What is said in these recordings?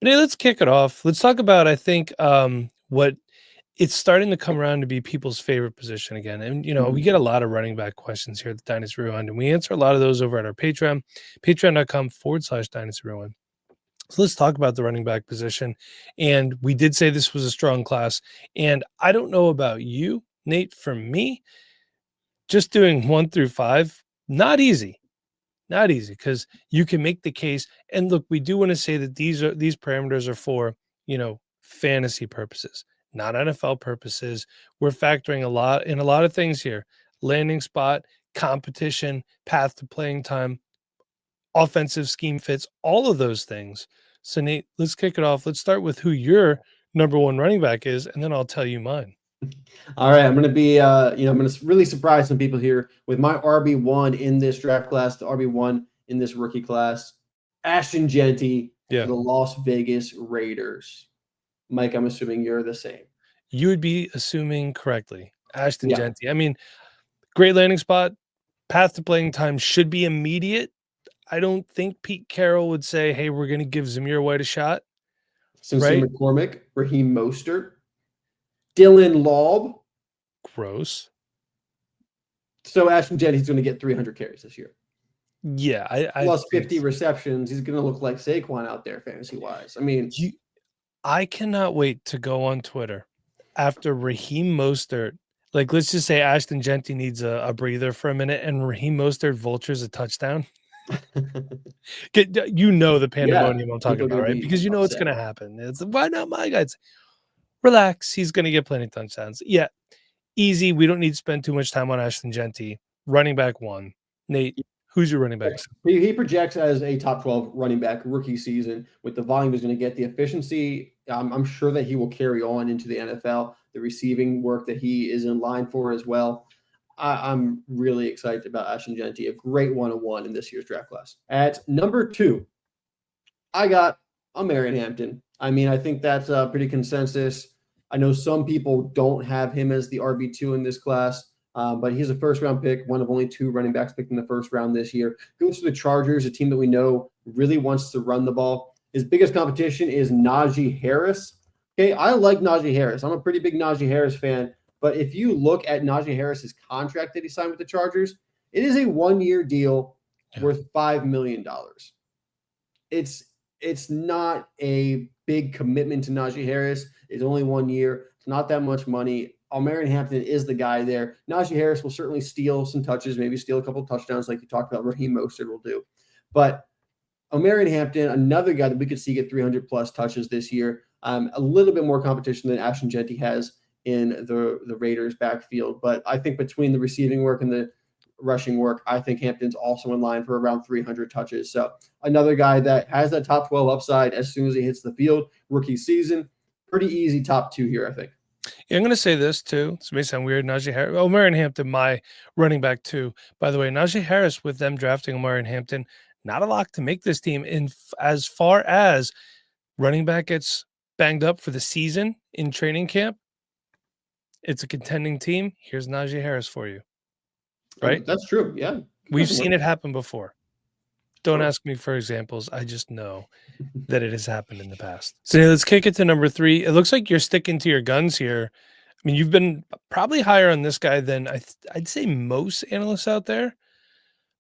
And hey, let's kick it off. Let's talk about, I think, what it's starting to come around to be people's favorite position again. And, we Mhm. get a lot of running back questions here at the Dynasty Rewind, and we answer a lot of those over at our Patreon, patreon.com/Dynasty Rewind. So let's talk about the running back position. And we did say this was a strong class. And I don't know about you, Nate. For me, just doing 1 through 5, not easy. Not easy, because you can make the case. And look, we do want to say that these parameters are for, fantasy purposes, not NFL purposes. We're factoring a lot of things here: landing spot, competition, path to playing time, offensive scheme fits, all of those things. So Nate, let's kick it off. Let's start with who your number one running back is, and then I'll tell you mine. All right, I'm going to be, I'm going to really surprise some people here with my RB1 in this draft class, the RB1 in this rookie class, Ashton Genty Yeah. for the Las Vegas Raiders. Mike, I'm assuming you're the same. You would be assuming correctly. Ashton Yeah. Genty. I mean, great landing spot. Path to playing time should be immediate. I don't think Pete Carroll would say, hey, we're going to give Zamir White a shot. Sincere Right? McCormick, Raheem Mostert, Dylan Laub. Gross. So Ashton Genty's going to get 300 carries this year. Yeah. I Plus 50 receptions. He's going to look like Saquon out there fantasy-wise. I mean, I cannot wait to go on Twitter after Raheem Mostert. Like, let's just say Ashton Genty needs a breather for a minute, and Raheem Mostert vultures a touchdown. The pandemonium I'm talking about, right? Because it's going to happen. It's why not my guys? Relax. He's going to get plenty of touchdowns. Yeah, easy. We don't need to spend too much time on Ashton Genty. Running back 1. Nate, who's your running back? He projects as a top 12 running back rookie season with the volume he's going to get, the efficiency. I'm sure that he will carry on into the NFL, the receiving work that he is in line for as well. I'm really excited about Ashton Genty, a great one-on-one in this year's draft class. At number 2, I got Marion Hampton. I mean, I think that's a pretty consensus. I know some people don't have him as the RB2 in this class. But he's a first-round pick, one of only 2 running backs picked in the first round this year. Goes to the Chargers, a team that we know really wants to run the ball. His biggest competition is Najee Harris. Okay, I like Najee Harris. I'm a pretty big Najee Harris fan. But if you look at Najee Harris's contract that he signed with the Chargers, it is a 1-year deal worth $5 million. It's not a big commitment to Najee Harris. It's only 1 year. It's not that much money. Marion Hampton is the guy there. Najee Harris will certainly steal some touches, maybe steal a couple of touchdowns like you talked about Raheem Mostert will do. But Marion Hampton, another guy that we could see get 300-plus touches this year. A little bit more competition than Ashton Genty has in the Raiders' backfield. But I think between the receiving work and the rushing work, I think Hampton's also in line for around 300 touches. So another guy that has that top 12 upside as soon as he hits the field, rookie season. Pretty easy top 2 here, I think. Yeah, I'm going to say this too. This may sound weird. Najee Harris. Marion Hampton, my running back too. By the way, Najee Harris, with them drafting Marion Hampton, not a lock to make this team. In as far as running back gets banged up for the season in training camp, it's a contending team. Here's Najee Harris for you. Right? That's true. Yeah. We've seen it happen before. Don't ask me for examples. I just know that it has happened in the past. So let's kick it to number 3. It looks like you're sticking to your guns here. I mean, you've been probably higher on this guy than I'd say most analysts out there. I'm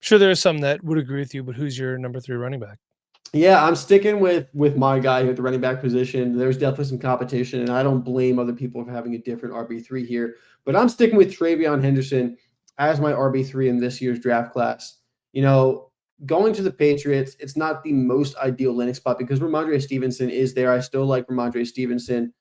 sure there are some that would agree with you, but who's your number 3 running back? Yeah, I'm sticking with my guy here at the running back position. There's definitely some competition, and I don't blame other people for having a different RB3 here. But I'm sticking with Travion Henderson as my RB3 in this year's draft class. Going to the Patriots, it's not the most ideal landing spot because Ramondre Stevenson is there. I still like Ramondre Stevenson.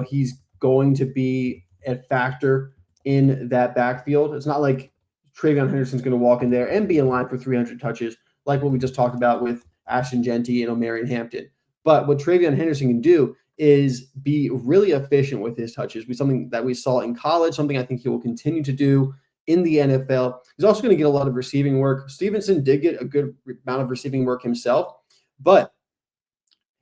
He's going to be a factor in that backfield. It's not like Travion Henderson's going to walk in there and be in line for 300 touches, like what we just talked about with Ashton Genty and Marion Hampton. But what Travion Henderson can do is be really efficient with his touches. Something that we saw in college, something I think he will continue to do in the NFL. He's also going to get a lot of receiving work. Stevenson did get a good amount of receiving work himself, but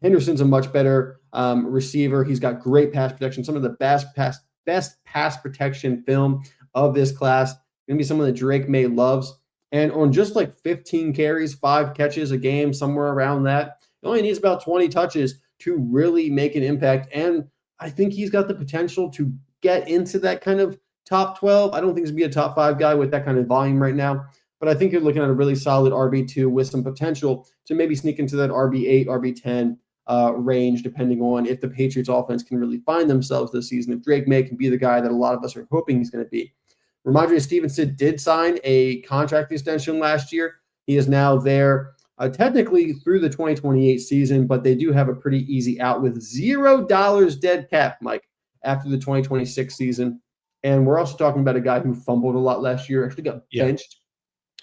Henderson's a much better receiver. He's got great pass protection, some of the best pass protection film of this class. Going to be someone that Drake May loves. And on just like 15 carries, 5 catches a game, somewhere around that, he only needs about 20 touches to really make an impact. And I think he's got the potential to get into that kind of top 12. I don't think he's going to be a top 5 guy with that kind of volume right now, but I think you're looking at a really solid RB2 with some potential to maybe sneak into that RB8, RB10 range, depending on if the Patriots offense can really find themselves this season. If Drake May can be the guy that a lot of us are hoping he's going to be. Ramondre Stevenson did sign a contract extension last year. He is now there technically through the 2028 season, but they do have a pretty easy out with $0 dead cap, Mike, after the 2026 season. And we're also talking about a guy who fumbled a lot last year, actually got benched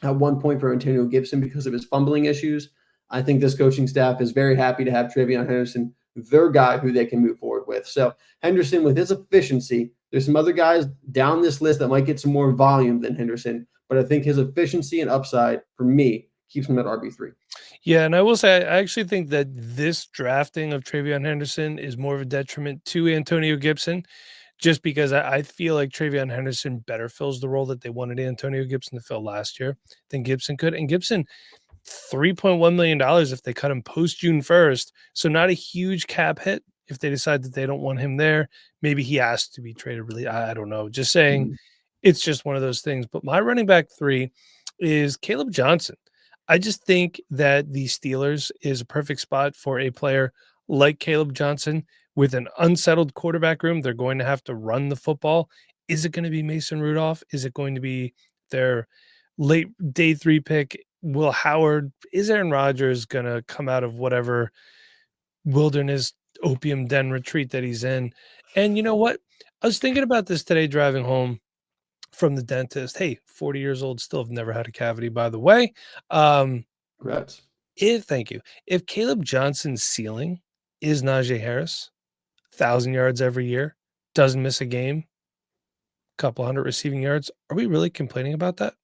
at one point for Antonio Gibson because of his fumbling issues. I think this coaching staff is very happy to have Travion Henderson, their guy who they can move forward with. So Henderson, with his efficiency, there's some other guys down this list that might get some more volume than Henderson, but I think his efficiency and upside, for me, keeps him at RB3. Yeah, and I will say I actually think that this drafting of Travion Henderson is more of a detriment to Antonio Gibson, just because I feel like Travion Henderson better fills the role that they wanted Antonio Gibson to fill last year than Gibson could. And Gibson, $3.1 million if they cut him post June 1st. So not a huge cap hit if they decide that they don't want him there. Maybe he has to be traded. Really, I don't know. Just saying, it's just one of those things. But my running back 3 is Caleb Johnson. I just think that the Steelers is a perfect spot for a player like Caleb Johnson with an unsettled quarterback room. They're going to have to run the football. Is it going to be Mason Rudolph? Is it going to be their late day 3 pick, Will Howard? Is Aaron Rodgers going to come out of whatever wilderness opium den retreat that he's in? And you know what? I was thinking about this today driving home from the dentist. Hey, 40 years old, still have never had a cavity, by the way. Congrats. Thank you. If Caleb Johnson's ceiling is Najee Harris, 1,000 yards every year, doesn't miss a game, couple hundred receiving yards, are we really complaining about that?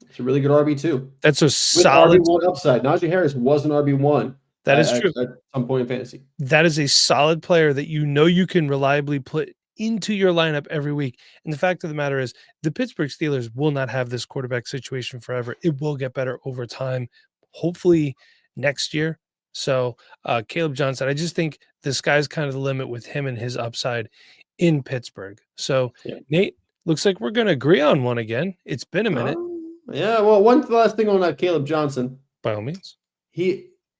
It's a really good RB2. That's a solid RB1 upside. Najee Harris was an RB1. That is true. At some point in fantasy. That is a solid player that you know you can reliably put into your lineup every week. And the fact of the matter is the Pittsburgh Steelers will not have this quarterback situation forever. It will get better over time, hopefully next year. So Caleb Johnson, I just think the sky's kind of the limit with him and his upside in Pittsburgh. So Nate, looks like we're going to agree on one again. It's been a minute. Yeah, well, one last thing on Caleb Johnson. By all means.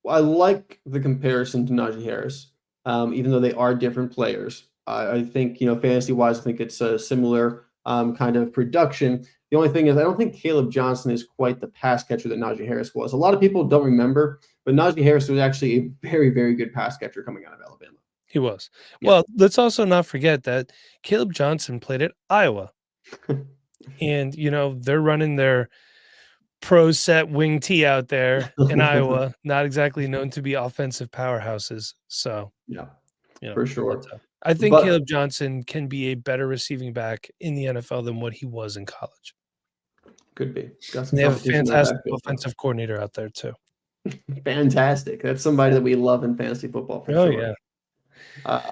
I like the comparison to Najee Harris, even though they are different players. I think, fantasy-wise, I think it's a similar kind of production. The only thing is I don't think Caleb Johnson is quite the pass catcher that Najee Harris was. A lot of people don't remember, but Najee Harris was actually a very, very good pass catcher coming out of Alabama. He was. Yeah. Well, let's also not forget that Caleb Johnson played at Iowa. And, they're running their pro set wing tee out there in Iowa, not exactly known to be offensive powerhouses. So, for sure. I think Caleb Johnson can be a better receiving back in the NFL than what he was in college. Could be. They have a fantastic offensive coordinator out there too. Fantastic. That's somebody that we love in fantasy football for sure. Yeah.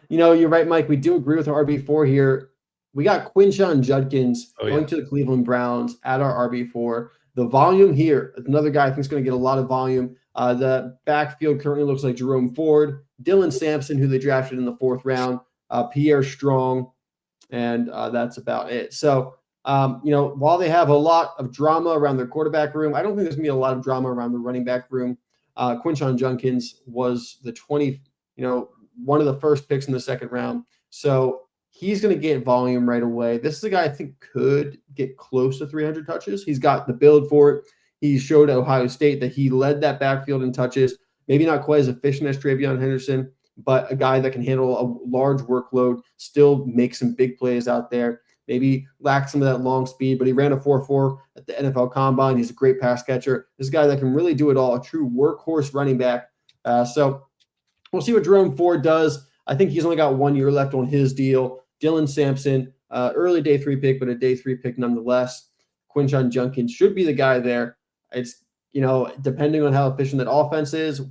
You're right, Mike. We do agree with our RB4 here. We got Quinshon Judkins going to the Cleveland Browns at our RB4. The volume here, another guy I think is going to get a lot of volume. The backfield currently looks like Jerome Ford, Dylan Sampson, who they drafted in the 4th round, Pierre Strong, and that's about it. So, while they have a lot of drama around their quarterback room, I don't think there's going to be a lot of drama around the running back room. Quinshon Judkins was the one of the first picks in the 2nd round. So he's going to get volume right away. This is a guy I think could get close to 300 touches. He's got the build for it. He showed at Ohio State that he led that backfield in touches. Maybe not quite as efficient as Travion Henderson, but a guy that can handle a large workload, still make some big plays out there. Maybe lacked some of that long speed, but he ran a 4.4 at the NFL Combine. He's a great pass catcher. This is a guy that can really do it all, a true workhorse running back. So we'll see what Jerome Ford does. I think he's only got 1 year left on his deal. Dylan Sampson, early day 3 pick, but a day 3 pick nonetheless. Quinshon Judkins should be the guy there. It's, depending on how efficient that offense is,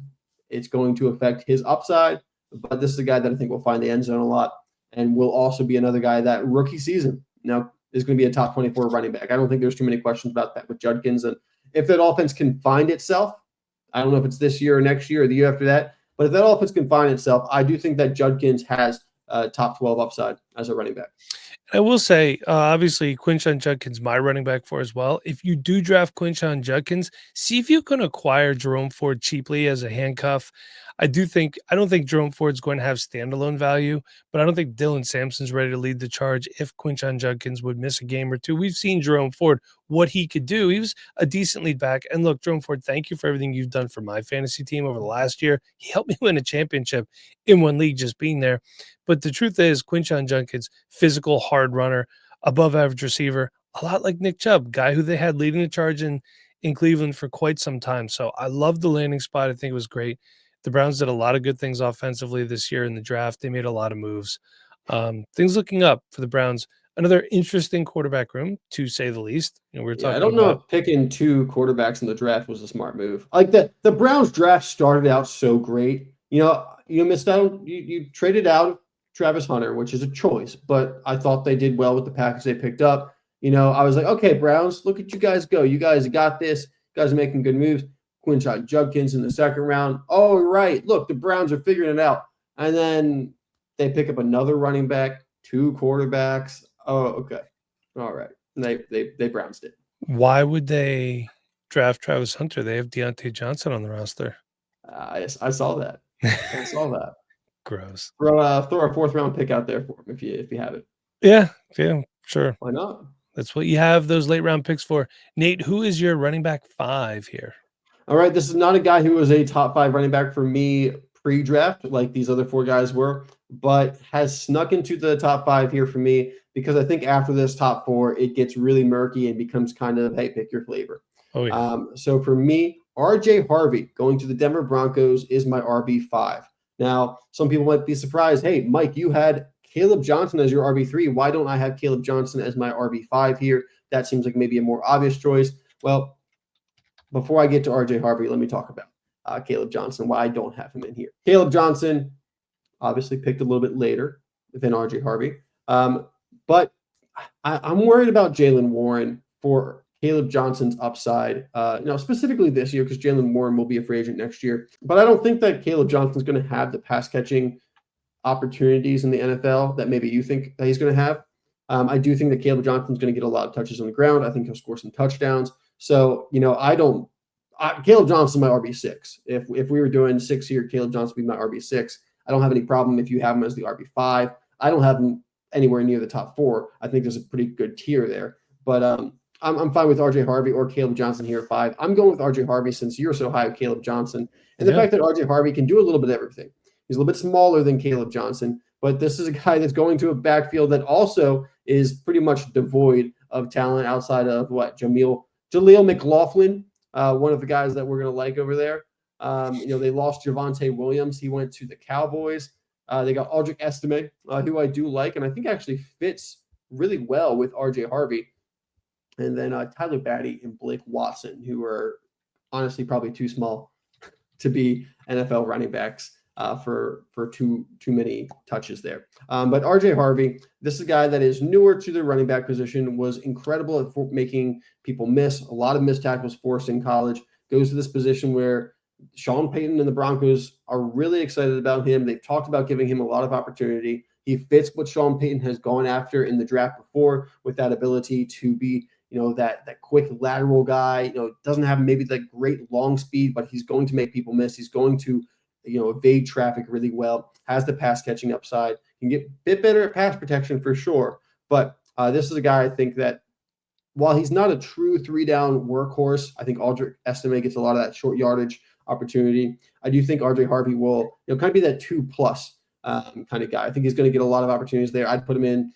it's going to affect his upside. But this is a guy that I think will find the end zone a lot and will also be another guy that rookie season is going to be a top 24 running back. I don't think there's too many questions about that with Judkins. And if that offense can find itself, I don't know if it's this year or next year or the year after that, But if that offense can find itself, I do think that Judkins has top 12 upside as a running back. I will say, obviously, Quinshon Judkins, my running back for as well. If you do draft Quinshon Judkins, see if you can acquire Jerome Ford cheaply as a handcuff. I don't think Jerome Ford's going to have standalone value, but I don't think Dylan Sampson's ready to lead the charge if Quinshon Judkins would miss a game or two. We've seen Jerome Ford, what he could do. He was a decent lead back. And look, Jerome Ford, thank you for everything you've done for my fantasy team over the last year. He helped me win a championship in one league just being there. But the truth is, Quinshon Judkins, physical, hard runner, above average receiver, a lot like Nick Chubb, guy who they had leading the charge in Cleveland for quite some time. So I love the landing spot. I think it was great. The Browns did a lot of good things offensively this year in the draft. They made a lot of moves. Things looking up for the Browns. Another interesting quarterback room, to say the least. You know, we were Yeah, I talking don't know about. if picking two quarterbacks in the draft was a smart move. Like the Browns draft started out so great. You know, you missed out. You traded out Travis Hunter, which is a choice, but I thought they did well with the package they picked up. You know, I was like, okay, Browns, look at you guys go. You guys got this. You guys are making good moves. Quinshon Judkins in the second round. Oh, right. Look, the Browns are figuring it out. And then they pick up another running back, two quarterbacks. Oh, okay. All right. And they Browns did. Why would they draft Travis Hunter? They have Deontay Johnson on the roster. I saw that. I saw that. Gross. Throw a fourth round pick out there for him if you have it. Yeah, sure. Why not? That's what you have those late round picks for. Nate, who is your running back 5 here? All right, this is not a guy who was a top 5 running back for me pre-draft like these other 4 guys were, but has snuck into the top 5 here for me because I think after this top 4, it gets really murky and becomes kind of, hey, pick your flavor. Oh, yeah. So for me, RJ Harvey going to the Denver Broncos is my RB5. Now, some people might be surprised. Hey, Mike, you had Caleb Johnson as your RB3. Why don't I have Caleb Johnson as my RB5 here? That seems like maybe a more obvious choice. Well, before I get to RJ Harvey, let me talk about Caleb Johnson, why I don't have him in here. Caleb Johnson, obviously picked a little bit later than RJ Harvey. But I'm worried about Jaylen Warren for Caleb Johnson's upside, specifically this year because Jaylen Warren will be a free agent next year. But I don't think that Caleb Johnson's going to have the pass catching opportunities in the NFL that maybe you think that he's going to have. I do think that Caleb Johnson's going to get a lot of touches on the ground. I think he'll score some touchdowns. So, Caleb Johnson my RB6. If we were doing 6 here, Caleb Johnson would be my RB6. I don't have any problem if you have him as the RB5. I don't have him anywhere near the top 4. I think there's a pretty good tier there. But I'm fine with RJ Harvey or Caleb Johnson here at 5. I'm going with RJ Harvey since you're so high with Caleb Johnson. And the fact that RJ Harvey can do a little bit of everything. He's a little bit smaller than Caleb Johnson, but this is a guy that's going to a backfield that also is pretty much devoid of talent outside of Jaleel McLaughlin, one of the guys that we're going to like over there. They lost Javonte Williams. He went to the Cowboys. They got Aldrick Estime, who I do like, and I think actually fits really well with RJ Harvey. And then Tyler Batty and Blake Watson, who are honestly probably too small to be NFL running backs for too many touches there. But RJ Harvey, this is a guy that is newer to the running back position, was incredible at making people miss. A lot of missed tackles forced in college. Goes to this position where Sean Payton and the Broncos are really excited about him. They've talked about giving him a lot of opportunity. He fits what Sean Payton has gone after in the draft before with that ability to be, that quick lateral guy. Doesn't have maybe that great long speed, but he's going to make people miss. He's going to evade traffic really well, has the pass catching upside, can get a bit better at pass protection for sure. But this is a guy I think that while he's not a true 3-down workhorse, I think Aldrick Estime gets a lot of that short yardage opportunity. I do think RJ Harvey will kind of be that 2+ kind of guy. I think he's going to get a lot of opportunities there. I'd put him in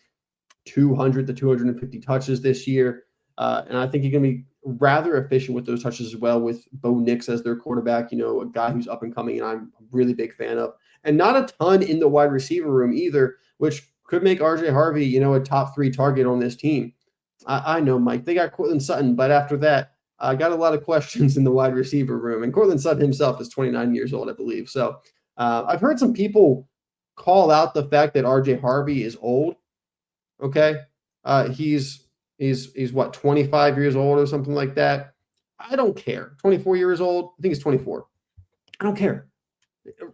200 to 250 touches this year. And I think he's going to be rather efficient with those touches as well with Bo Nix as their quarterback, a guy who's up and coming and I'm a really big fan of. And not a ton in the wide receiver room either, which could make RJ Harvey, a top 3 target on this team. I know, Mike, they got Cortland Sutton, but after that, I got a lot of questions in the wide receiver room. And Cortland Sutton himself is 29 years old, I believe. So I've heard some people call out the fact that RJ Harvey is old. Okay. He's what, 25 years old or something like that. I don't care. 24 years old. I think he's 24. I don't care.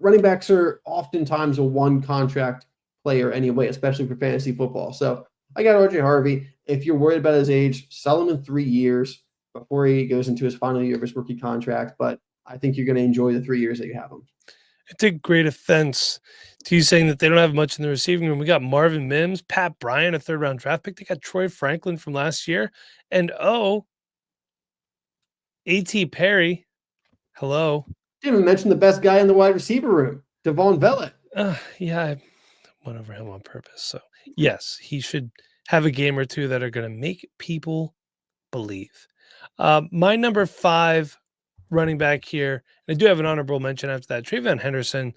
running backs are oftentimes a one contract player anyway, especially for fantasy football. So I got RJ Harvey. If you're worried about his age, sell him in 3 years before he goes into his final year of his rookie contract. But I think you're going to enjoy the 3 years that you have him. I take great offense to you saying that they don't have much in the receiving room. We got Marvin Mims, Pat Bryant, a third-round draft pick. They got Troy Franklin from last year. And A.T. Perry. Hello. Didn't even mention the best guy in the wide receiver room, Devon Vellet. Yeah, I went over him on purpose. So, yes, he should have a game or two that are going to make people believe. My number 5 running back here, and I do have an honorable mention after that, Trayvon Henderson.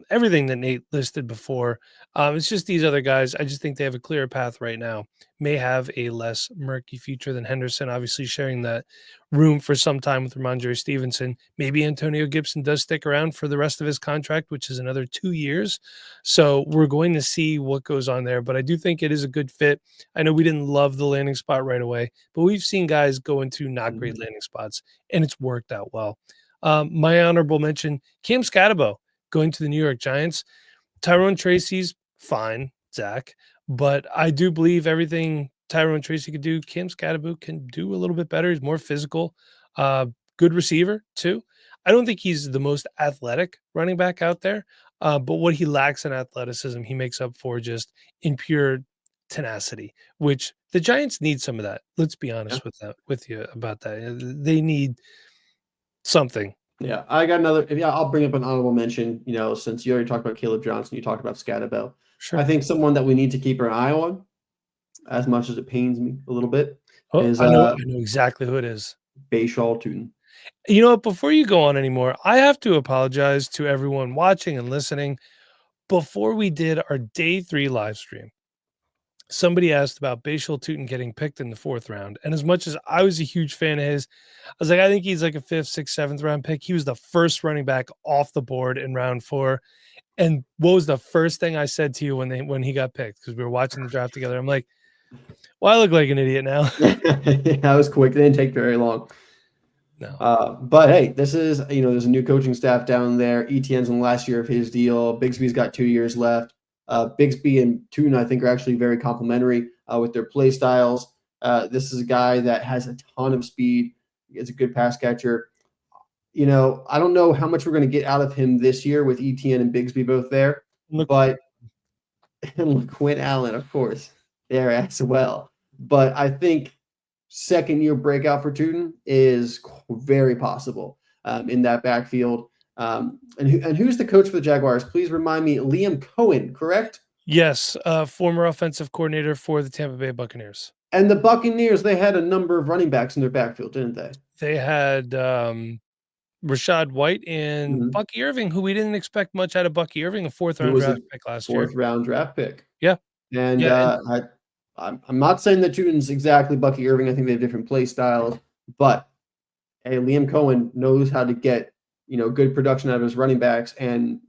Everything that Nate listed before. It's just these other guys. I just think they have a clearer path right now. May have a less murky future than Henderson, obviously sharing that room for some time with Ramondre Stevenson. Maybe Antonio Gibson does stick around for the rest of his contract, which is another 2 years. So we're going to see what goes on there. But I do think it is a good fit. I know we didn't love the landing spot right away, but we've seen guys go into not great landing spots, and it's worked out well. My honorable mention, Cam Scatabo going to the New York Giants. Tyrone Tracy's fine, Zach, but I do believe everything Tyrone Tracy could do, Cam Scatabo can do a little bit better. He's more physical, good receiver too. I don't think he's the most athletic running back out there, but what he lacks in athleticism, he makes up for just in pure tenacity, which the Giants need some of that. Let's be honest with you about that. They need something. Yeah, I got another. Yeah, I'll bring up an honorable mention. Since you already talked about Caleb Johnson, you talked about Scatterbo. Sure. I think someone that we need to keep our eye on, as much as it pains me a little bit, is I know exactly who it is. Bashal Tootin. You know what? Before you go on anymore, I have to apologize to everyone watching and listening. Before we did our day 3 live stream, somebody asked about Bashal Tootin getting picked in the 4th round. And as much as I was a huge fan of his, I was like, I think he's like a 5th, 6th, 7th round pick. He was the first running back off the board in round 4. And what was the first thing I said to you when he got picked? Because we were watching the draft together. I'm like, well, I look like an idiot now. That was quick. It didn't take very long. No. But hey, this is, there's a new coaching staff down there. ETN's in the last year of his deal. Bigsby's got 2 years left. Bigsby and Tootin, I think, are actually very complementary with their play styles. This is a guy that has a ton of speed. He's a good pass catcher. I don't know how much we're going to get out of him this year with ETN and Bigsby both there. But and Quinn Allen, of course, there as well. But I think second-year breakout for Tootin is very possible in that backfield. And who's the coach for the Jaguars? Please remind me. Liam Cohen, correct? Yes, former offensive coordinator for the Tampa Bay Buccaneers. And the Buccaneers, they had a number of running backs in their backfield, didn't they? They had Rashad White and Bucky Irving, who we didn't expect much out of Bucky Irving, a 4th-round draft pick last year. 4th-round draft pick. Yeah. And I'm not saying that Tootin's exactly Bucky Irving. I think they have different play styles. But, hey, Liam Cohen knows how to get, good production out of his running backs. And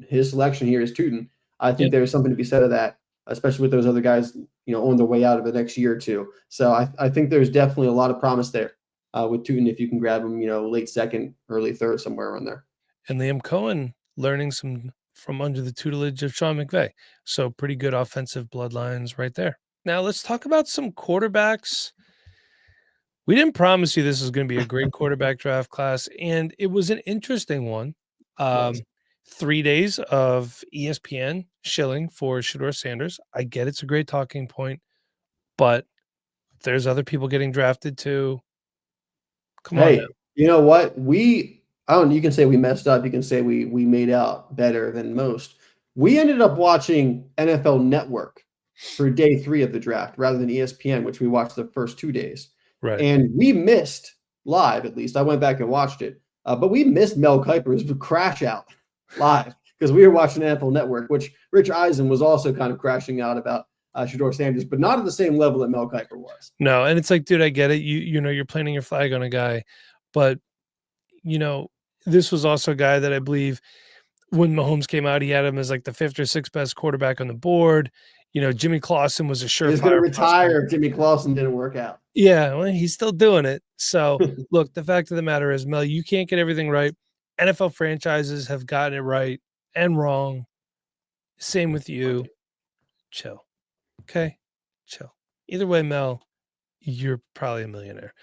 his selection here is Tootin. I think there's something to be said of that, especially with those other guys, on their way out of the next year or two. So I think there's definitely a lot of promise there with Tootin if you can grab him, late 2nd, early 3rd, somewhere around there. And Liam Cohen learning some from under the tutelage of Sean McVay. So pretty good offensive bloodlines right there. Now let's talk about some quarterbacks. We didn't promise you this was going to be a great quarterback draft class, and it was an interesting one. 3 days of ESPN shilling for Shedeur Sanders. I get it's a great talking point, but there's other people getting drafted too. Come on now. You know what? You can say we messed up. You can say we made out better than most. We ended up watching NFL Network for day 3 of the draft rather than ESPN, which we watched the first 2 days. Right. And we missed live, at least. I went back and watched it. But we missed Mel Kiper's crash out live because we were watching NFL Network, which Rich Eisen was also kind of crashing out about Shedeur Sanders, but not at the same level that Mel Kiper was. No, and it's like, dude, I get it. You're planting your flag on a guy, but this was also a guy that I believe when Mahomes came out, he had him as like the 5th or 6th best quarterback on the board. Jimmy Clausen was a surefire. He's going to retire if Jimmy Clausen didn't work out. Yeah, well, he's still doing it. So look, the fact of the matter is, Mel, you can't get everything right. NFL franchises have gotten it right and wrong. Same with you. Chill. Okay? Chill. Either way, Mel, you're probably a millionaire.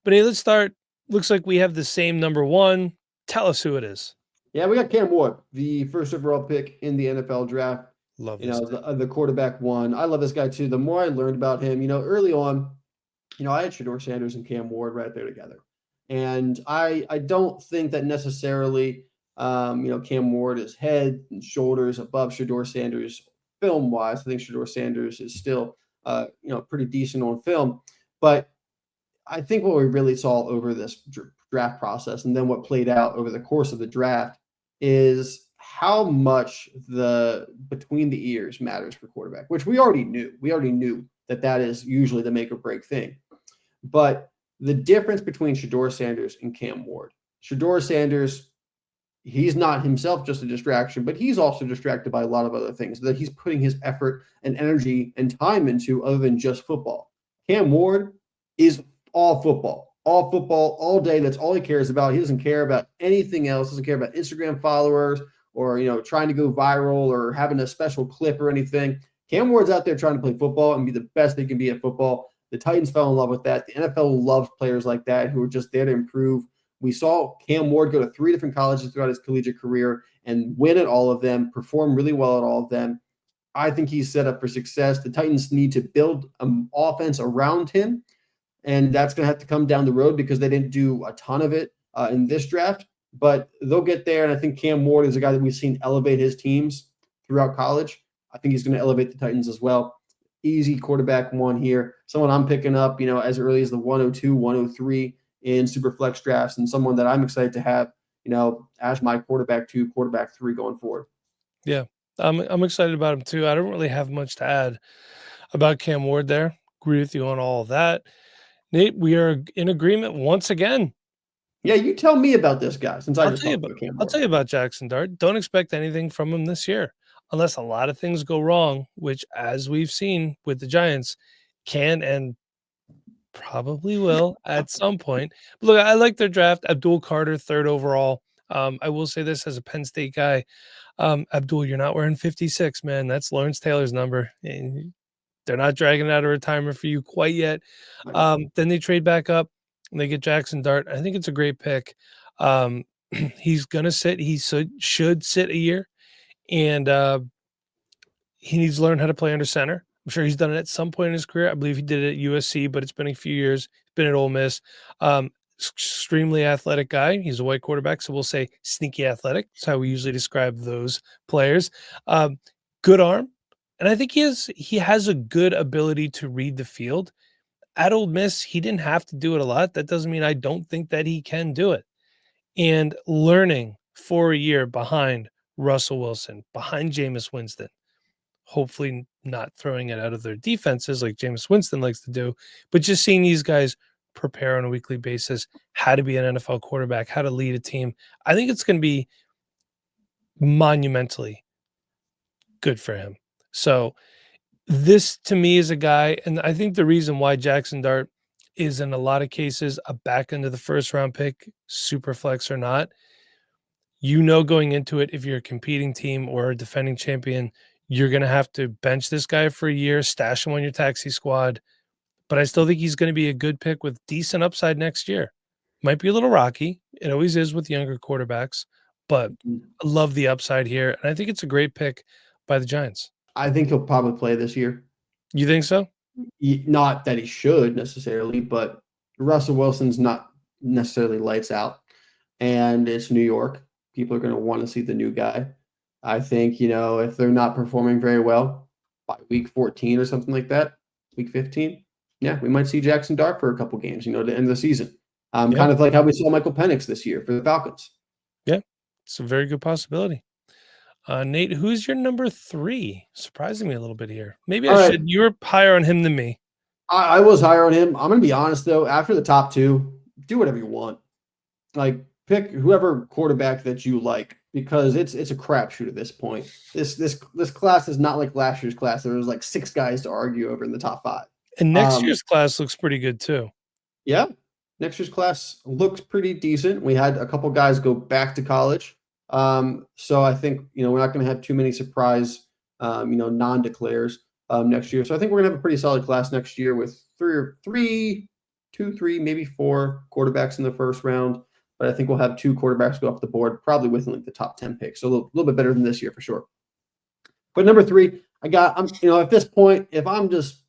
But hey, let's start. Looks like we have the same number one. Tell us who it is. Yeah, we got Cam Ward, the first overall pick in the NFL draft. Love You this. know, the quarterback one. I love this guy too. The more I learned about him, early on, I had Shador Sanders and Cam Ward right there together. And I don't think that necessarily, Cam Ward is head and shoulders above Shador Sanders film wise. I think Shador Sanders is still, pretty decent on film. But I think what we really saw over this draft process and then what played out over the course of the draft is how much the between the ears matters for quarterback, which we already knew. We already knew that that is usually the make or break thing. But the difference between Shador Sanders and Cam Ward, Shador Sanders, he's not himself just a distraction, but he's also distracted by a lot of other things that he's putting his effort and energy and time into other than just football. Cam Ward is all football, all day. That's all he cares about. He doesn't care about anything else. Doesn't care about Instagram followers or trying to go viral or having a special clip or anything. Cam Ward's out there trying to play football and be the best they can be at football. The Titans fell in love with that. The NFL loves players like that who are just there to improve. We saw Cam Ward go to 3 different colleges throughout his collegiate career and win at all of them, perform really well at all of them. I think he's set up for success. The Titans need to build an offense around him, and that's going to have to come down the road because they didn't do a ton of it in this draft. But they'll get there, and I think Cam Ward is a guy that we've seen elevate his teams throughout college. I think he's going to elevate the Titans as well. Easy quarterback one here. Someone I'm picking up, as early as the 102, 103 in super flex drafts, and someone that I'm excited to have, as my quarterback 2, quarterback 3 going forward. Yeah, I'm excited about him too. I don't really have much to add about Cam Ward there. Agree with you on all of that. Nate, we are in agreement once again. Yeah, you tell me about this guy since I I'll just tell you talked about about Cam I'll Ward. tell you about Jackson Dart. Don't expect anything from him this year unless a lot of things go wrong, which as we've seen with the Giants can and probably will at some point. But look, I like their draft. Abdul Carter, 3rd overall. I will say this as a Penn State guy. Abdul, you're not wearing 56, man. That's Lawrence Taylor's number. And they're not dragging it out of retirement for you quite yet. Then they trade back up and they get Jackson Dart. I think it's a great pick. He's gonna sit. He should sit a year, and he needs to learn how to play under center. I'm sure he's done it at some point in his career. I believe he did it at USC, but it's been a few years. He's been at Ole Miss. Extremely athletic guy. He's a white quarterback, so we'll say sneaky athletic. That's how we usually describe those players. Good arm, and I think he has a good ability to read the field. At Ole Miss, he didn't have to do it a lot. That doesn't mean I don't think that he can do it. And learning for a year behind Russell Wilson, behind Jameis Winston, hopefully not throwing it out of their defenses like Jameis Winston likes to do, but just seeing these guys prepare on a weekly basis, how to be an NFL quarterback, how to lead a team. I think it's going to be monumentally good for him. So this to me is a guy, and I think the reason why Jackson Dart is in a lot of cases a back end of the 1st round pick, super flex or not, going into it, if you're a competing team or a defending champion, you're going to have to bench this guy for a year, stash him on your taxi squad. But I still think he's going to be a good pick with decent upside next year. Might be a little rocky. It always is with younger quarterbacks, but I love the upside here. And I think it's a great pick by the Giants. I think he'll probably play this year. You think so? Not that he should necessarily, but Russell Wilson's not necessarily lights out. And it's New York. People are going to want to see the new guy. I think, if they're not performing very well by week 14 or something like that, week 15, yeah, we might see Jackson Dart for a couple games, to end of the season. Kind of like how we saw Michael Penix this year for the Falcons. Yeah, it's a very good possibility. Nate, who's your number 3? Surprising me a little bit here. Maybe I should. You were higher on him than me. I was higher on him. I'm going to be honest, though. After the top 2, do whatever you want. Like, pick whoever quarterback that you like because it's a crapshoot at this point. This class is not like last year's class. There was like 6 guys to argue over in the top 5. And next year's class looks pretty good too. Yeah. Next year's class looks pretty decent. We had a couple guys go back to college. So I think, we're not going to have too many surprise, non-declares next year. So I think we're going to have a pretty solid class next year with two, three, maybe four quarterbacks in the first round. But I think we'll have two quarterbacks go off the board, probably within like the top 10 picks. So a little bit better than this year for sure. But number three, at this point, if I'm just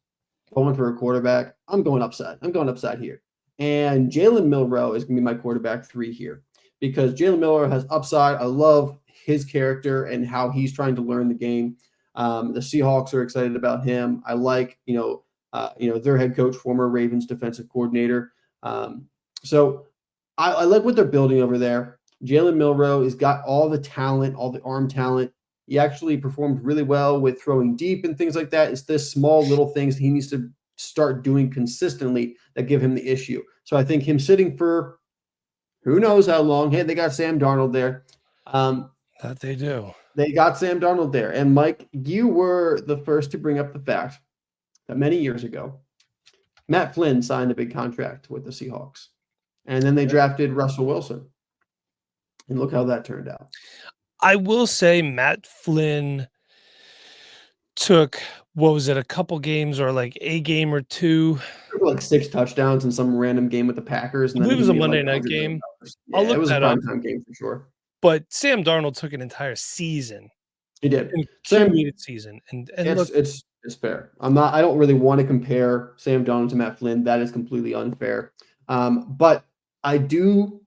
going for a quarterback, I'm going upside. I'm going upside here. And Jalen Milroe is going to be my quarterback 3 here because Jalen Milroe has upside. I love his character and how he's trying to learn the game. The Seahawks are excited about him. I like, their head coach, former Ravens defensive coordinator. So I like what they're building over there. Jalen Milroe has got all the talent, all the arm talent. He actually performed really well with throwing deep and things like that. It's this small little things he needs to start doing consistently that give him the issue. So I think him sitting for who knows how long. Hey, they got Sam Darnold there. That they do. They got Sam Darnold there. And Mike, you were the first to bring up the fact that many years ago, Matt Flynn signed a big contract with the Seahawks. And then they drafted Russell Wilson. And look how that turned out. I will say Matt Flynn took, what was it, a couple games or like a game or two? Like 6 touchdowns in some random game with the Packers. And I then believe it was a made Monday night game. Yeah, I'll look it was a that up. primetime game for sure. But Sam Darnold took an entire season. He did. Accumulated season. And look, it's fair. I don't really want to compare Sam Darnold to Matt Flynn. That is completely unfair. But I do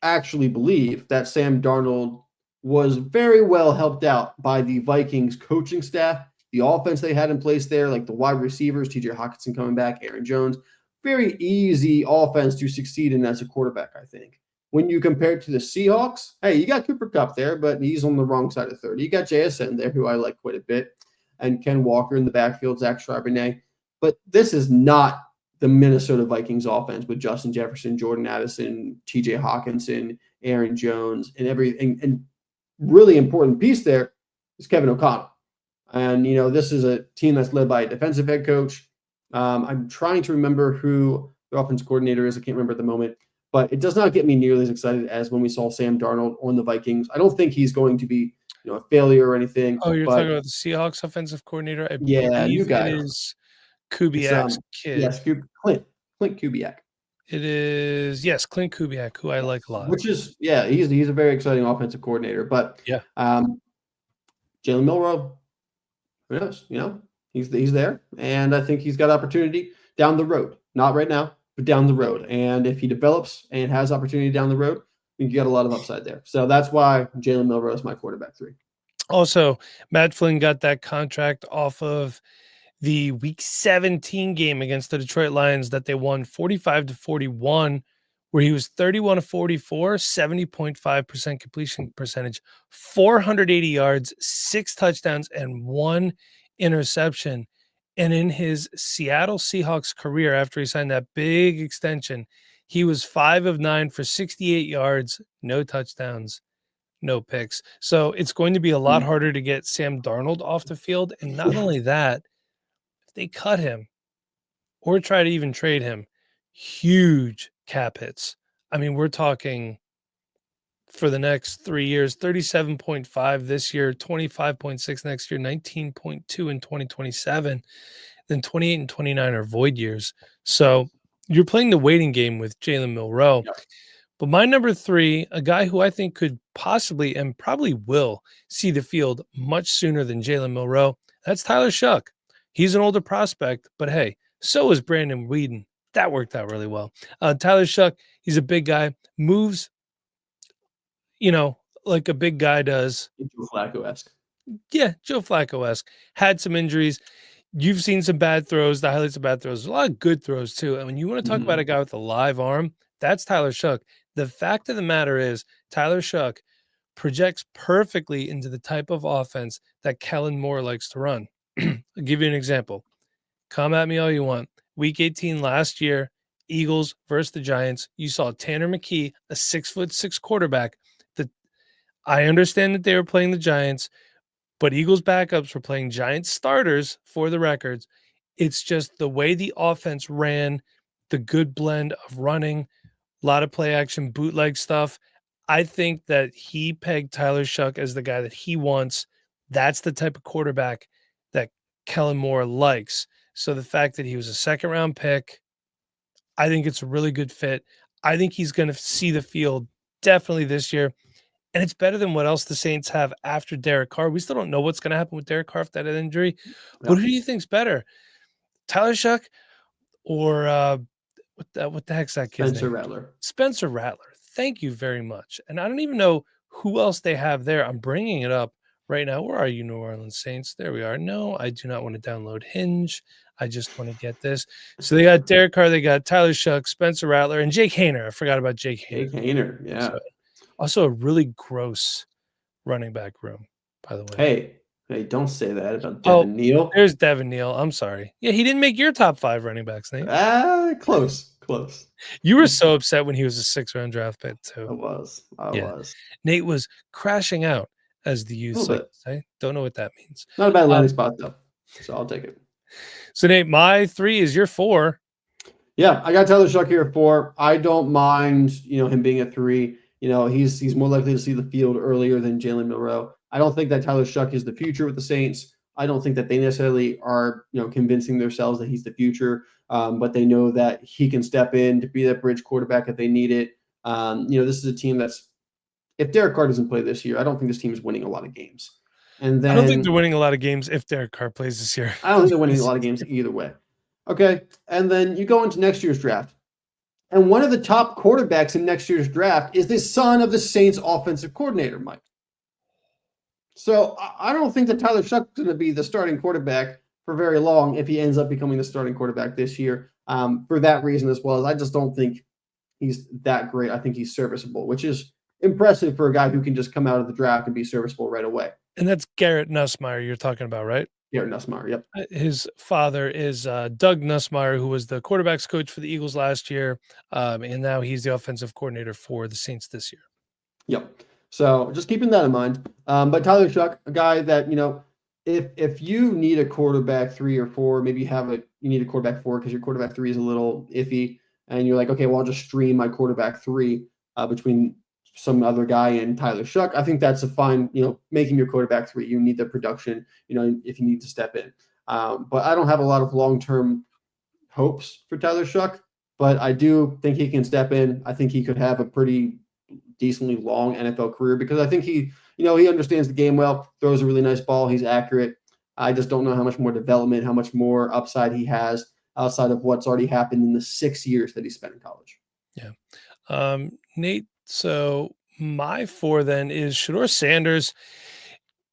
actually believe that Sam Darnold was very well helped out by the Vikings coaching staff, the offense they had in place there, like the wide receivers, TJ Hockenson coming back, Aaron Jones. Very easy offense to succeed in as a quarterback, I think. When you compare it to the Seahawks, hey, you got Cooper Kupp there, but he's on the wrong side of 30. You got JSN there, who I like quite a bit, and Ken Walker in the backfield, Zach Charbonnet. But this is not the Minnesota Vikings offense with Justin Jefferson, Jordan Addison, TJ Hockenson, Aaron Jones, and everything. And really important piece there is Kevin O'Connell. And, this is a team that's led by a defensive head coach. I'm trying to remember who the offensive coordinator is. I can't remember at the moment. But it does not get me nearly as excited as when we saw Sam Darnold on the Vikings. I don't think he's going to be, a failure or anything. Oh, you're talking about the Seahawks offensive coordinator? New guy. It is Kubiak's kid. Yes, Clint Kubiak. It is, yes, Clint Kubiak, who I like a lot. Which is, he's a very exciting offensive coordinator. But yeah, Jalen Milroe, who knows? He's there, and I think he's got opportunity down the road. Not right now, but down the road. And if he develops and has opportunity down the road, you get a lot of upside there. So that's why Jalen Milroe is my quarterback 3. Also, Matt Flynn got that contract off of the Week 17 game against the Detroit Lions that they won 45-41, where he was 31 of 44, 70.5% completion percentage, 480 yards, 6 touchdowns, and 1 interception. And in his Seattle Seahawks career, after he signed that big extension, he was 5 of 9 for 68 yards, no touchdowns, no picks. So it's going to be a lot harder to get Sam Darnold off the field. And not only that, if they cut him or try to even trade him, huge cap hits. I mean, we're talking for the next 3 years, 37.5 this year, 25.6 next year, 19.2 in 2027. Then 28 and 29 are void years. So you're playing the waiting game with Jalen Milroe. Yep. But my number 3, a guy who I think could possibly and probably will see the field much sooner than Jalen Milroe, that's Tyler Shuck. He's an older prospect, but hey, so is Brandon Whedon. That worked out really well. Tyler Shuck, he's a big guy, moves, like a big guy does. Joe Flacco-esque. Yeah, Joe Flacco-esque. Had some injuries. You've seen some bad throws, the highlights of bad throws. There's a lot of good throws, too. And when you want to talk about a guy with a live arm, that's Tyler Shuck. The fact of the matter is, Tyler Shuck projects perfectly into the type of offense that Kellen Moore likes to run. I'll give you an example. Come at me all you want. Week 18 last year, Eagles versus the Giants. You saw Tanner McKee, a 6'6" quarterback. I understand that they were playing the Giants, but Eagles backups were playing Giants starters for the records. It's just the way the offense ran. the good blend of running, a lot of play action, bootleg stuff. I think that he pegged Tyler Shuck as the guy that he wants. That's the type of quarterback that Kellen Moore likes. So the fact that he was a second round pick, I think it's a really good fit. I think he's going to see the field definitely this year. And it's better than what else the Saints have after Derek Carr. We still don't know what's going to happen with Derek Carr after that injury. But Yeah. who do you think's better? Tyler Shuck or what the heck's that kid's Spencer name? Rattler. Spencer Rattler. Thank you very much. And I don't even know who else they have there. I'm bringing it up right now. Where are you, New Orleans Saints? There we are. No, I do not want to download Hinge. I just want to get this. So they got Derek Carr, they got Tyler Shuck, Spencer Rattler, and Jake Hayner. I forgot about Jake Hayner. Jake Hayner, yeah. So, also a really gross running back room, by the way. Hey, don't say that about Devin Neal. There's Devin Neal. I'm sorry. Yeah, he didn't make your top 5 running backs, Nate. Close. You were so upset when he was a 6th-round draft pick, too. I was. Nate was crashing out, as the youth like to say. Don't know what that means. Not a bad landing spot, though. So I'll take it. So, Nate, my 3 is your 4. Yeah, I got Tyler Shuck here at 4. I don't mind, him being a 3. He's more likely to see the field earlier than Jalen Milroe. I don't think that Tyler Shuck is the future with the Saints. I don't think that they necessarily are, convincing themselves that he's the future, but they know that he can step in to be that bridge quarterback if they need it. This is a team that's, if Derek Carr doesn't play this year, I don't think this team is winning a lot of games. And then I don't think they're winning a lot of games if Derek Carr plays this year. I don't think they're winning a lot of games either way. Okay, and then you go into next year's draft. And one of the top quarterbacks in next year's draft is the son of the Saints offensive coordinator, Mike. So I don't think that Tyler Shuck is going to be the starting quarterback for very long if he ends up becoming the starting quarterback this year. For that reason, as well as I just don't think he's that great. I think he's serviceable, which is impressive for a guy who can just come out of the draft and be serviceable right away. And that's Garrett Nussmeier you're talking about, right? Garrett Nussmeier, yep. His father is Doug Nussmeier, who was the quarterbacks coach for the Eagles last year, and now he's the offensive coordinator for the Saints this year. Yep. So just keeping that in mind. But Tyler Shuck, a guy that, if you need a quarterback 3 or 4, maybe you need a quarterback 4 because your quarterback 3 is a little iffy, and you're like, okay, well, I'll just stream my quarterback 3 between some other guy and Tyler Shuck. I think that's a fine, making your quarterback 3. You need the production, if you need to step in. But I don't have a lot of long-term hopes for Tyler Shuck, but I do think he can step in. I think he could have a pretty decently long NFL career because I think he understands the game well, throws a really nice ball. He's accurate. I just don't know how much more development, how much more upside he has outside of what's already happened in the 6 years that he spent in college. Yeah. Nate, so my 4 then is Shedeur Sanders.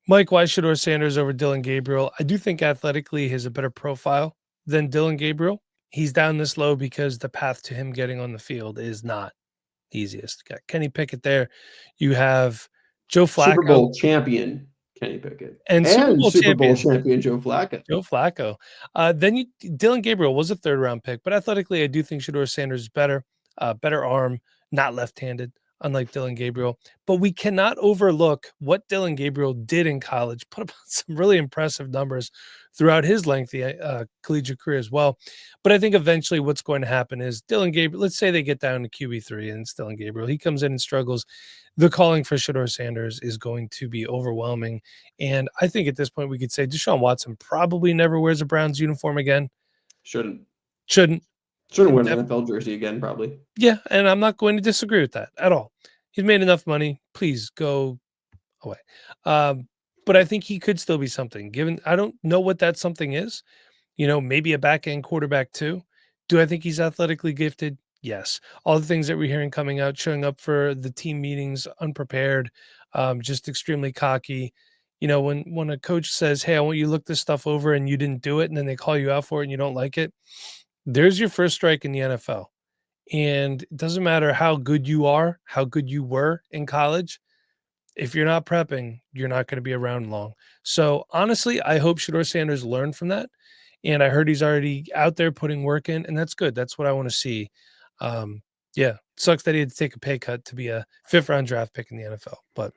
Mike, why Shedeur Sanders over Dylan Gabriel? I do think athletically he has a better profile than Dylan Gabriel. He's down this low because the path to him getting on the field is not the easiest. Got Kenny Pickett there. You have Joe Flacco. Super Bowl champion Kenny Pickett. And Super Bowl champion Joe Flacco. Then Dylan Gabriel was a 3rd-round pick, but athletically I do think Shedeur Sanders is better. Better arm, not left-handed, unlike Dylan Gabriel. But we cannot overlook what Dylan Gabriel did in college, put up some really impressive numbers throughout his lengthy collegiate career as well. But I think eventually what's going to happen is Dylan Gabriel, let's say they get down to QB3 and it's Dylan Gabriel. He comes in and struggles. The calling for Shedeur Sanders is going to be overwhelming. And I think at this point we could say Deshaun Watson probably never wears a Browns uniform again. Shouldn't wear an NFL jersey again, probably. Yeah, and I'm not going to disagree with that at all. He's made enough money. Please go away. But I think he could still be something. Given I don't know what that something is. Maybe a back-end quarterback too. Do I think he's athletically gifted? Yes. All the things that we're hearing coming out, showing up for the team meetings unprepared, just extremely cocky. When a coach says, hey, I want you to look this stuff over and you didn't do it, and then they call you out for it and you don't like it, there's your first strike in the NFL. And it doesn't matter how good you are, how good you were in college. If you're not prepping, you're not going to be around long. So honestly, I hope Shedeur Sanders learned from that. And I heard he's already out there putting work in, and that's good. That's what I want to see. Yeah, sucks that he had to take a pay cut to be a 5th-round draft pick in the NFL. But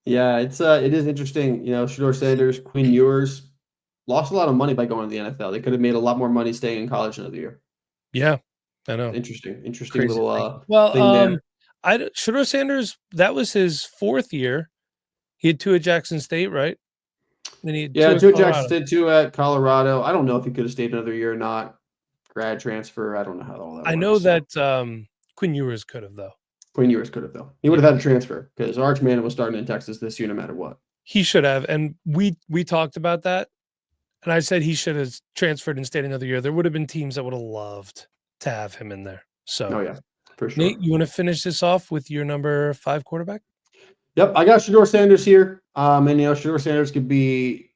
yeah, it is interesting. Shedeur Sanders, Quinn Ewers lost a lot of money by going to the NFL. They could have made a lot more money staying in college another year. Yeah, I know. Interesting Crazy little thing. Well, thing there. Shedeur Sanders, that was his 4th year. He had 2 at Jackson State, right? Then he had Yeah, 2 at two at Jackson Colorado. State, two at Colorado. I don't know if he could have stayed another year or not. Grad transfer. I don't know how all that I know works. So that Quinn Ewers could have, though. Quinn Ewers could have though. He would have had a transfer because Arch Manning was starting in Texas this year no matter what. He should have, and we talked about that, and I said he should have transferred and stayed another year. There would have been teams that would have loved to have him in there. So, Oh yeah, for Nate, sure. you want to finish this off with your number 5 quarterback? Yep, I got Shedeur Sanders here. And Shedeur Sanders could be,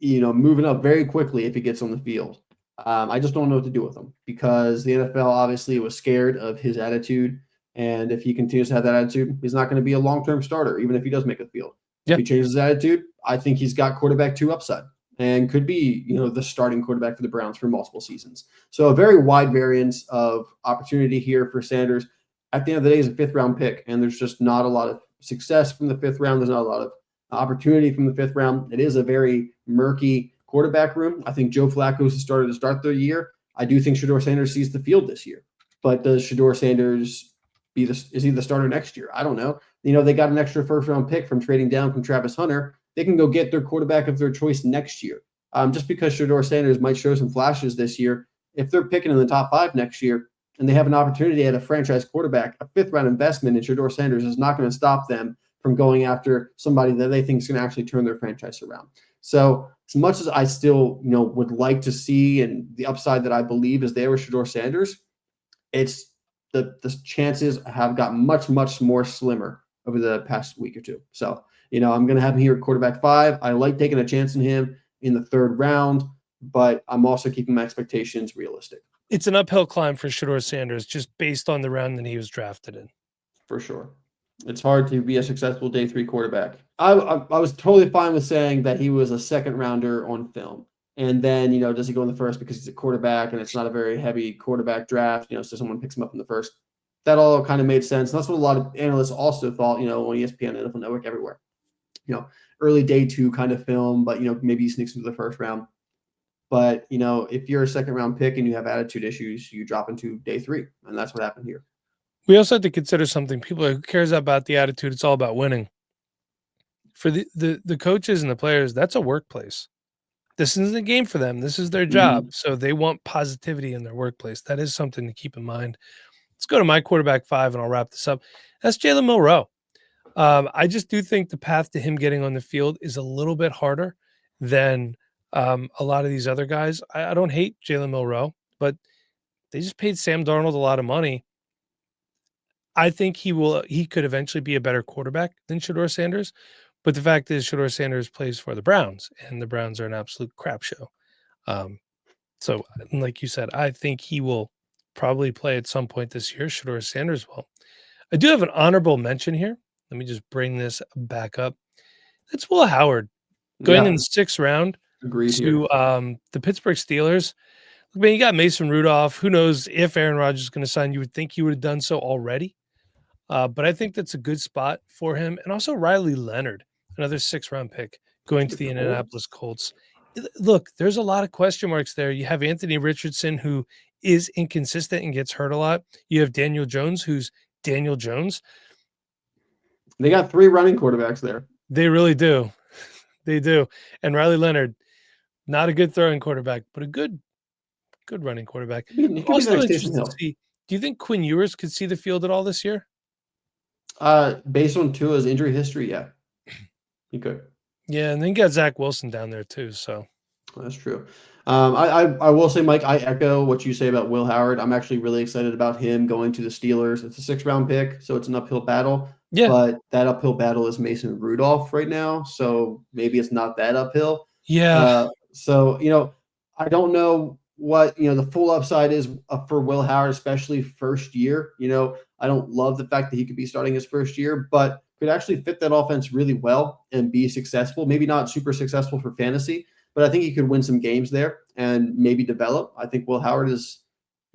moving up very quickly if he gets on the field. I just don't know what to do with him because the NFL obviously was scared of his attitude. And if he continues to have that attitude, he's not going to be a long-term starter, even if he does make a field. Yeah. If he changes his attitude, I think he's got quarterback 2 upside and could be, the starting quarterback for the Browns for multiple seasons. So a very wide variance of opportunity here for Sanders. At the end of the day, he's a 5th-round pick, and there's just not a lot of success from the 5th round. There's not a lot of opportunity from the 5th round. It is a very murky quarterback room. I think Joe Flacco is started to start the year. I do think Shedeur Sanders sees the field this year, but does Shedeur Sanders is he the starter next year? I don't know. They got an extra 1st-round pick from trading down from Travis Hunter. They can go get their quarterback of their choice next year. Just because Shedeur Sanders might show some flashes this year, if they're picking in the top 5 next year, and they have an opportunity at a franchise quarterback, a 5th-round investment in Shedeur Sanders is not going to stop them from going after somebody that they think is going to actually turn their franchise around. So as much as I still, would like to see and the upside that I believe is there with Shedeur Sanders, it's the chances have got much, much more slimmer over the past week or two. So, I'm going to have him here at quarterback 5. I like taking a chance on him in the 3rd round, but I'm also keeping my expectations realistic. It's an uphill climb for Shedeur Sanders just based on the round that he was drafted in. For sure. It's hard to be a successful day 3 quarterback. I was totally fine with saying that he was a 2nd rounder on film. And then, does he go in the 1st because he's a quarterback and it's not a very heavy quarterback draft, so someone picks him up in the 1st. That all kind of made sense. And that's what a lot of analysts also thought, on ESPN, NFL Network, everywhere. Early day 2 kind of film, but, maybe he sneaks into the 1st round. But, if you're a 2nd-round pick and you have attitude issues, you drop into day 3. And that's what happened here. We also have to consider something. People are, who cares about the attitude? It's all about winning. For the coaches and the players, that's a workplace. This isn't a game for them. This is their job. So they want positivity in their workplace. That is something to keep in mind. Let's go to my quarterback 5, and I'll wrap this up. That's Jalen Milroe. I just do think the path to him getting on the field is a little bit harder than a lot of these other guys. I don't hate Jalen Milroe, but they just paid Sam Darnold a lot of money. I think he could eventually be a better quarterback than Shedeur Sanders. But the fact is, Shedeur Sanders plays for the Browns, and the Browns are an absolute crap show. So, like you said, I think he will probably play at some point this year. Shedeur Sanders will. I do have an honorable mention here. Let me just bring this back up. It's Will Howard going in the 6th round to the Pittsburgh Steelers. I mean, you got Mason Rudolph. Who knows if Aaron Rodgers is going to sign? You would think he would have done so already. But I think that's a good spot for him. And also Riley Leonard, another 6th-round pick going to the Indianapolis Colts. Look, there's a lot of question marks there. You have Anthony Richardson, who is inconsistent and gets hurt a lot. You have Daniel Jones, who's Daniel Jones. They got 3 running quarterbacks there. They really do. They do. And Riley Leonard, not a good throwing quarterback, but a good running quarterback. Also interested to see, do you think Quinn Ewers could see the field at all this year? Based on Tua's injury history, yeah. He could. Yeah, and then you got Zach Wilson down there too, so. That's true. I will say, Mike, I echo what you say about Will Howard. I'm actually really excited about him going to the Steelers. It's a 6th-round pick, so it's an uphill battle. Yeah. But that uphill battle is Mason Rudolph right now, so maybe it's not that uphill. Yeah. So, I don't know what, the full upside is for Will Howard, especially first year. I don't love the fact that he could be starting his first year, but could actually fit that offense really well and be successful. Maybe not super successful for fantasy, but I think he could win some games there and maybe develop. I think Will Howard is,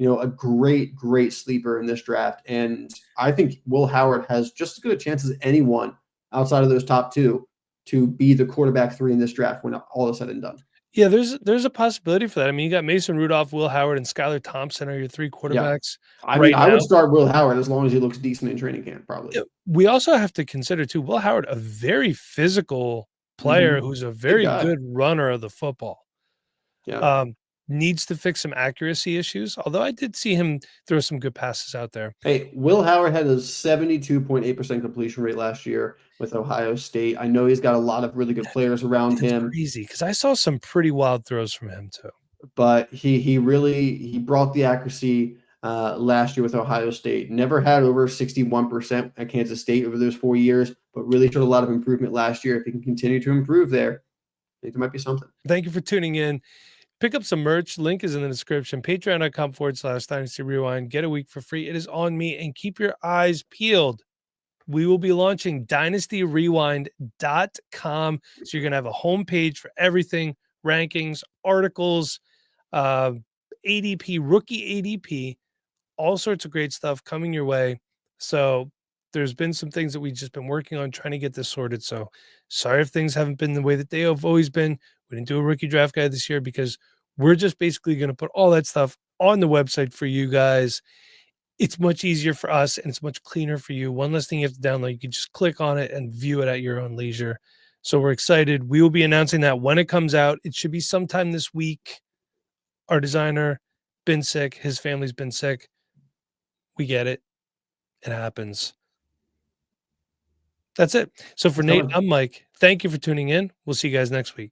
a great, great sleeper in this draft. And I think Will Howard has just as good a chance as anyone outside of those top 2 to be the quarterback 3 in this draft when all is said and done. Yeah, there's a possibility for that. I mean, you got Mason Rudolph, Will Howard, and Skylar Thompson are your 3 Yeah. quarterbacks I mean, right I would now. start Will Howard as long as he looks decent in training camp, probably. We also have to consider too, Will Howard, a very physical player Mhm. who's a Big very guy. good runner of the football. Yeah. Um, Needs to fix some accuracy issues, although I did see him throw some good passes out there. Hey, Will Howard had a 72.8% completion rate last year with Ohio State. I know he's got a lot of really good players around That's him, crazy because I saw some pretty wild throws from him too. but he really he brought the accuracy last year with Ohio State. Never had over 61% at Kansas State over those 4 years, but really showed a lot of improvement last year. If he can continue to improve there, I think there might be something. Thank you for tuning in. Pick up some merch. Link is in the description. Patreon.com/Dynasty Rewind. Get a week for free. It is on me. And keep your eyes peeled. We will be launching dynastyrewind.com. So you're going to have a homepage for everything, rankings, articles, uh, ADP, rookie ADP, all sorts of great stuff coming your way. So there's been some things that we've just been working on trying to get this sorted. So sorry if things haven't been the way that they have always been. We didn't do a rookie draft guide this year because we're just basically going to put all that stuff on the website for you guys. It's much easier for us and it's much cleaner for you. One less thing you have to download. You can just click on it and view it at your own leisure. So we're excited. We will be announcing that when it comes out. It should be sometime this week. Our designer been sick. His family's been sick. We get it. It happens. That's it. So for It's Nate, coming. I'm Mike. Thank you for tuning in. We'll see you guys next week.